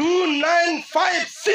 295C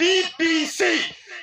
PPC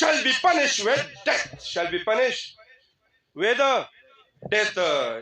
shall be punished with death shall be punished with death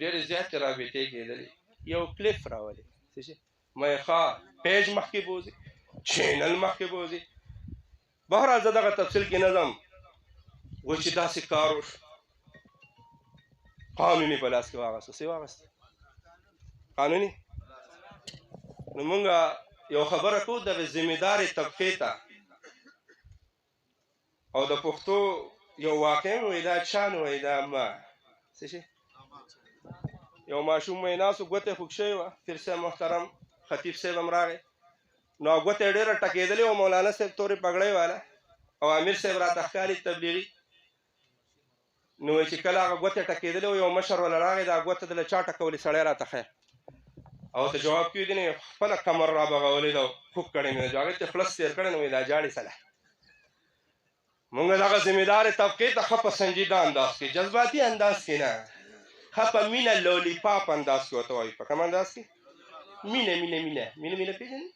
ډېر زیات رابطې کېدلې یو کلیف راولي څه مې ښا پیج مخکې بوزي چینل مخکې بوزي بهر زه دغه تفصیل کې نظم و چې داسې کار وشو قانوني په لاس کې واغسته څه واغسته قانوني نو مونږ یو خبره کوو دغه ذمهدارې طبقې ته او د پښتو یو واقع وایي دا چا نه وایي دا ما څه شي یو ماشوم مې ناسو ګوتې خوږ شوې وه پیر صاحب محترم خطیب صاحب هم راغی نو ګوتې ډېره ټکېدلې وه مولانا صاحب تورې پګړۍ والا او امیر صاحب راته ښکاري تبلیغي نو چې کله هغه ګوتې ټکېدلې وه یو مشر ولا راغی دا ګوته دله چا ټکولې سړی راته ښیه او ته جواب کې دی نه خپله کمر را بغولې ده خوږ کړی مې ده هغې ته خلص تېر کړی نو دا جاړې سله مونږ دغه ذمهدار طبقې ته ښه په سنجیده انداز کې جذباتي انداز کې نه ښه په مینه لولی پاپ انداز کې ورته وایي په کوم انداز کې مینه مینه مینه مینه مینه پېژنې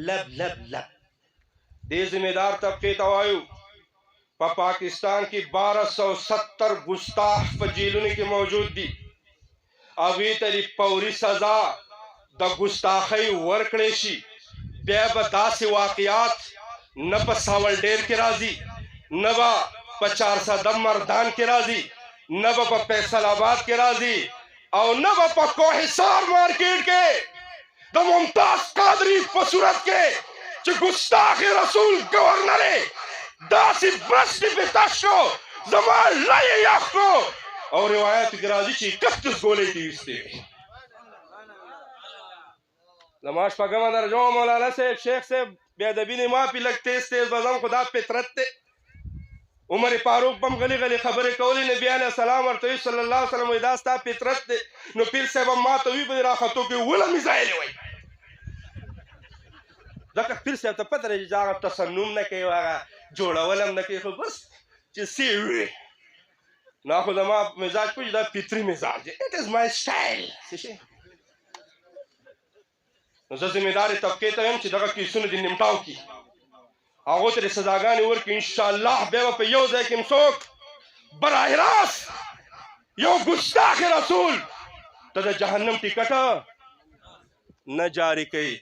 لب لب لب دې ذمهدار طبقې ته وایو په پاکستان کې 1270 ګستاخ په جیلونو کې موجود دي هغوی ته د فوري سزا د ګستاخۍ ورکړی شي بیا به داسې واقعات نه په ساولډیر کې راځي نه به په چارسده مردان کې راځي نه به په فیصل آباد کې راځي او نه به په کوهسار مارکیټ کې د ممتاز قادری په صورت کې چې ګستاخ رسول گورنر داسې برستی پتاشو زما لای یاخو او روایت کې راځي چې 31 ګولې دي وستې زماش پګما درجو مولانا صاحب شیخ صاحب بیا د بینې ما پې لږ تیز تیز بزم خو دا فطرت دی عمر فاروق بم غلی غلی خبرې کولې نبي علیه السلام ورته وي صلی الله علیه وسلم وایي دا ستا فطرت دی نو پیر صاحب هم ما ته وي په دې راختو کې اوله میزایلې وایي ځکه پیر صاحب ته پته لري چې هغه تصنم نه کوي هغه جوړول هم نه کوي خو بس چې سی وي نو خو زما مزاج پوه دا فطري مزاج دی اټ از مای سټایل څه شي نو زه ذمهدارې طبقې ته یم چې دغه کیسونه دې نمټاو کړي هغو ته دې سزاګانې ورکړي انشاءالله بیا به په یو ځای کې څوک براه راست یو ګستاخ رسول ته د جهنم ټکټ نه جاري کوي